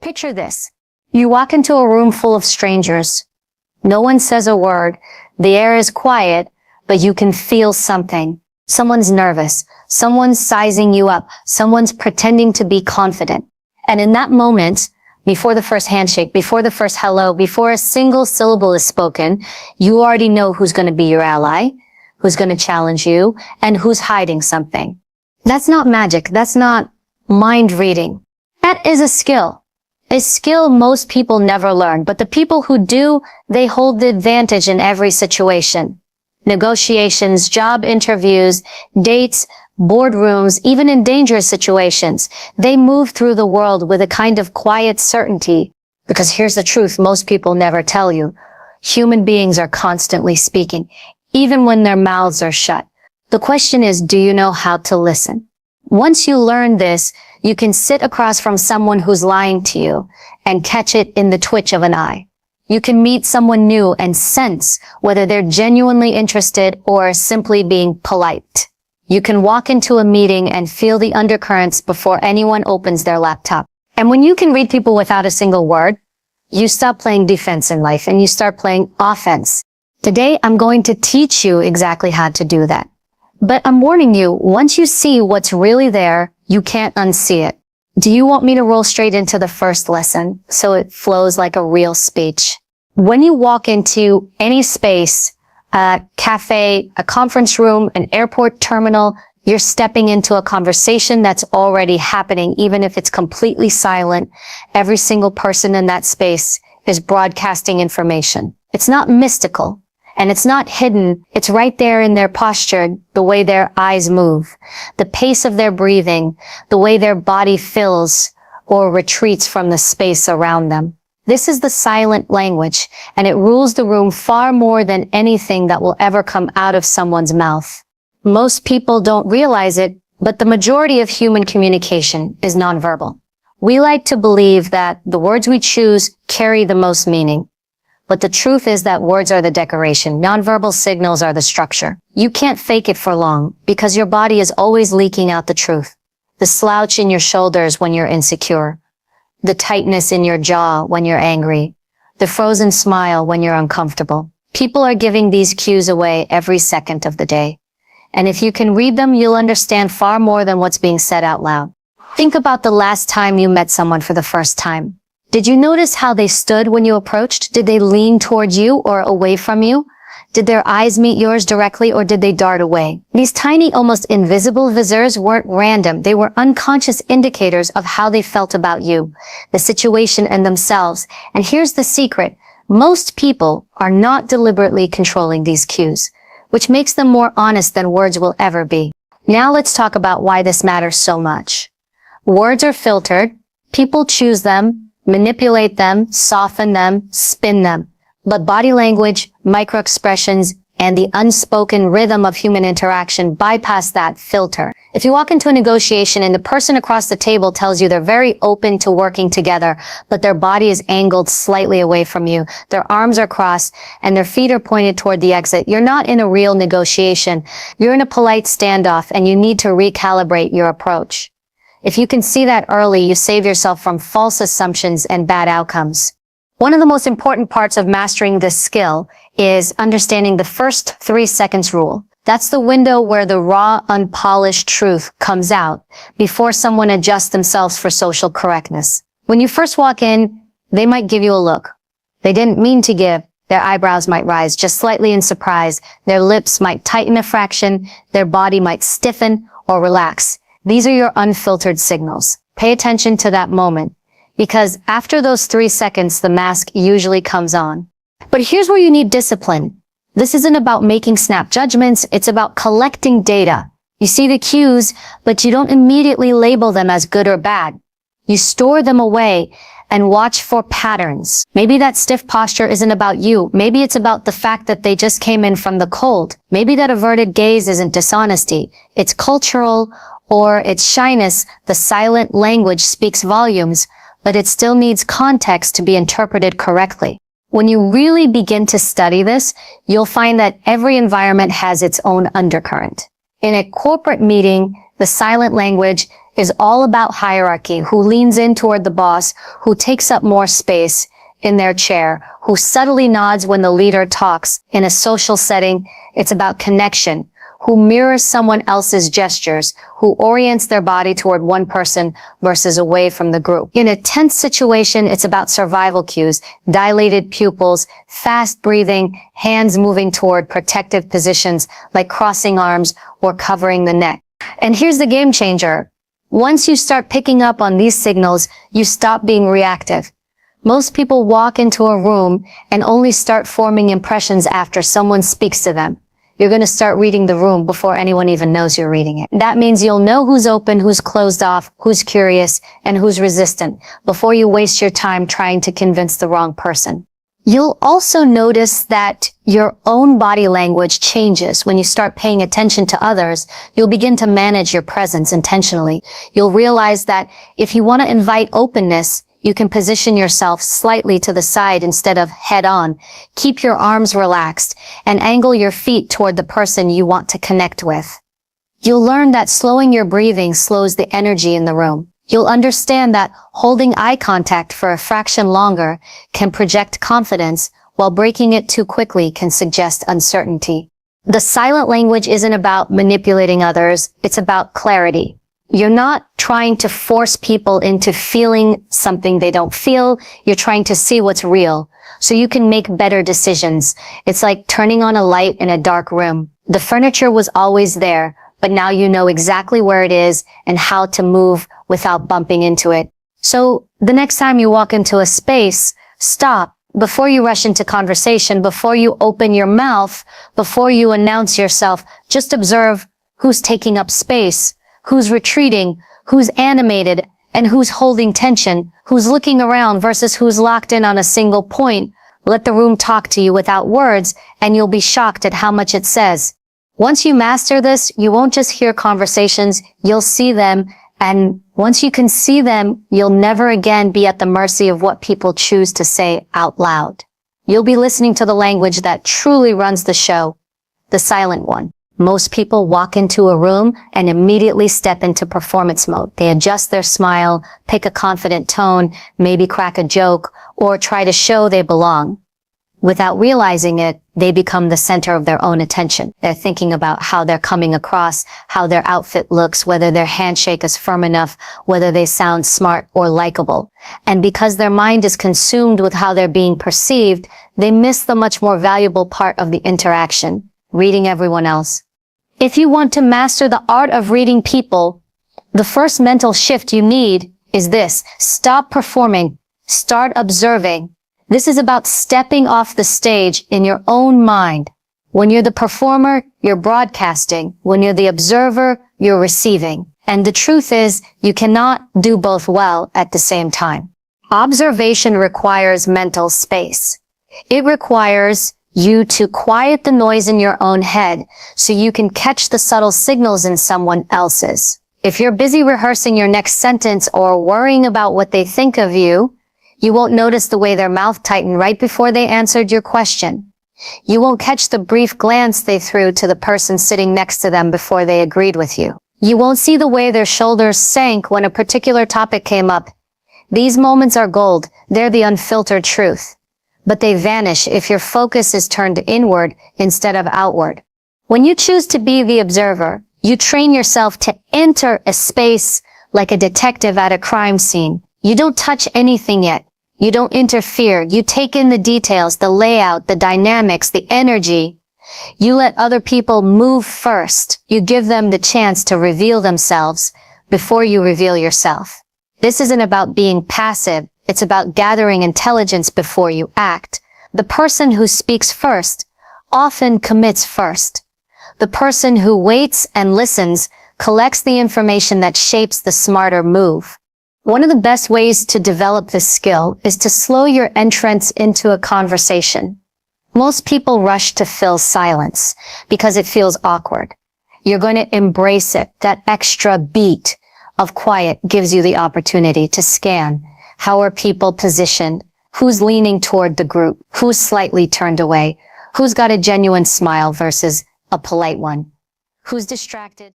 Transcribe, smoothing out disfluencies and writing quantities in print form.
Picture this. You walk into a room full of strangers. No one says a word. The air is quiet, but you can feel something. Someone's nervous. Someone's sizing you up. Someone's pretending to be confident. And in that moment, before the first handshake, before the first hello, before a single syllable is spoken, you already know who's going to be your ally, who's going to challenge you, and who's hiding something. That's not magic. That's not mind reading. That is a skill. A skill most people never learn, but the people who do, they hold the advantage in every situation. Negotiations, job interviews, dates, boardrooms, even in dangerous situations. They move through the world with a kind of quiet certainty. Because here's the truth most people never tell you. Human beings are constantly speaking, even when their mouths are shut. The question is, do you know how to listen? Once you learn this, you can sit across from someone who's lying to you and catch it in the twitch of an eye. You can meet someone new and sense whether they're genuinely interested or simply being polite. You can walk into a meeting and feel the undercurrents before anyone opens their laptop. And when you can read people without a single word, you stop playing defense in life and you start playing offense. Today, I'm going to teach you exactly how to do that. But I'm warning you, once you see what's really there, you can't unsee it. Do you want me to roll straight into the first lesson so it flows like a real speech? When you walk into any space, a cafe, a conference room, an airport terminal, you're stepping into a conversation that's already happening, even if it's completely silent. Every single person in that space is broadcasting information. It's not mystical. And it's not hidden. It's right there in their posture, the way their eyes move, the pace of their breathing, the way their body fills or retreats from the space around them. This is the silent language, and it rules the room far more than anything that will ever come out of someone's mouth. Most people don't realize it, but the majority of human communication is nonverbal. We like to believe that the words we choose carry the most meaning. But the truth is that words are the decoration. Nonverbal signals are the structure. You can't fake it for long because your body is always leaking out the truth. The slouch in your shoulders when you're insecure. The tightness in your jaw when you're angry. The frozen smile when you're uncomfortable. People are giving these cues away every second of the day. And if you can read them, you'll understand far more than what's being said out loud. Think about the last time you met someone for the first time. Did you notice how they stood when you approached? Did they lean towards you or away from you? Did their eyes meet yours directly or did they dart away? These tiny, almost invisible visors weren't random. They were unconscious indicators of how they felt about you, the situation and themselves. And here's the secret. Most people are not deliberately controlling these cues, which makes them more honest than words will ever be. Now let's talk about why this matters so much. Words are filtered. People choose them, manipulate them, soften them, spin them. But body language, microexpressions, and the unspoken rhythm of human interaction bypass that filter. If you walk into a negotiation and the person across the table tells you they're very open to working together, but their body is angled slightly away from you, their arms are crossed, and their feet are pointed toward the exit, you're not in a real negotiation. You're in a polite standoff, and you need to recalibrate your approach. If you can see that early, you save yourself from false assumptions and bad outcomes. One of the most important parts of mastering this skill is understanding the first 3 seconds rule. That's the window where the raw, unpolished truth comes out before someone adjusts themselves for social correctness. When you first walk in, they might give you a look. They didn't mean to give. Their eyebrows might rise just slightly in surprise. Their lips might tighten a fraction. Their body might stiffen or relax. These are your unfiltered signals. Pay attention to that moment, because after those 3 seconds, the mask usually comes on. But here's where you need discipline. This isn't about making snap judgments. It's about collecting data. You see the cues, but you don't immediately label them as good or bad. You store them away and watch for patterns. Maybe that stiff posture isn't about you. Maybe it's about the fact that they just came in from the cold. Maybe that averted gaze isn't dishonesty. It's cultural, or it's shyness. The silent language speaks volumes, but it still needs context to be interpreted correctly. When you really begin to study this, you'll find that every environment has its own undercurrent. In a corporate meeting, the silent language is all about hierarchy, who leans in toward the boss, who takes up more space in their chair, who subtly nods when the leader talks. In a social setting, it's about connection, who mirrors someone else's gestures, who orients their body toward one person versus away from the group. In a tense situation, it's about survival cues, dilated pupils, fast breathing, hands moving toward protective positions like crossing arms or covering the neck. And here's the game changer. Once you start picking up on these signals, you stop being reactive. Most people walk into a room and only start forming impressions after someone speaks to them. You're going to start reading the room before anyone even knows you're reading it. That means you'll know who's open, who's closed off, who's curious, and who's resistant before you waste your time trying to convince the wrong person. You'll also notice that your own body language changes when you start paying attention to others. You'll begin to manage your presence intentionally. You'll realize that if you want to invite openness, you can position yourself slightly to the side instead of head on. Keep your arms relaxed and angle your feet toward the person you want to connect with. You'll learn that slowing your breathing slows the energy in the room. You'll understand that holding eye contact for a fraction longer can project confidence, while breaking it too quickly can suggest uncertainty. The silent language isn't about manipulating others, it's about clarity. You're not trying to force people into feeling something they don't feel. You're trying to see what's real so you can make better decisions. It's like turning on a light in a dark room. The furniture was always there, but now you know exactly where it is and how to move without bumping into it. So the next time you walk into a space, stop before you rush into conversation, before you open your mouth, before you announce yourself. Just observe who's taking up space, who's retreating, who's animated, and who's holding tension, who's looking around versus who's locked in on a single point. Let the room talk to you without words, and you'll be shocked at how much it says. Once you master this, you won't just hear conversations, you'll see them, and once you can see them, you'll never again be at the mercy of what people choose to say out loud. You'll be listening to the language that truly runs the show, the silent one. Most people walk into a room and immediately step into performance mode. They adjust their smile, pick a confident tone, maybe crack a joke, or try to show they belong. Without realizing it, they become the center of their own attention. They're thinking about how they're coming across, how their outfit looks, whether their handshake is firm enough, whether they sound smart or likable. And because their mind is consumed with how they're being perceived, they miss the much more valuable part of the interaction, reading everyone else. If you want to master the art of reading people, the first mental shift you need is this. Stop performing. Start observing. This is about stepping off the stage in your own mind. When you're the performer, you're broadcasting. When you're the observer, you're receiving. And the truth is, you cannot do both well at the same time. Observation requires mental space. It requires you to quiet the noise in your own head so you can catch the subtle signals in someone else's. If you're busy rehearsing your next sentence or worrying about what they think of you, you won't notice the way their mouth tightened right before they answered your question. You won't catch the brief glance they threw to the person sitting next to them before they agreed with you. You won't see the way their shoulders sank when a particular topic came up. These moments are gold. They're the unfiltered truth. But they vanish if your focus is turned inward instead of outward. When you choose to be the observer, you train yourself to enter a space like a detective at a crime scene. You don't touch anything yet. You don't interfere. You take in the details, the layout, the dynamics, the energy. You let other people move first. You give them the chance to reveal themselves before you reveal yourself. This isn't about being passive. It's about gathering intelligence before you act. The person who speaks first often commits first. The person who waits and listens collects the information that shapes the smarter move. One of the best ways to develop this skill is to slow your entrance into a conversation. Most people rush to fill silence because it feels awkward. You're going to embrace it. That extra beat of quiet gives you the opportunity to scan. How are people positioned? Who's leaning toward the group? Who's slightly turned away? Who's got a genuine smile versus a polite one? Who's distracted?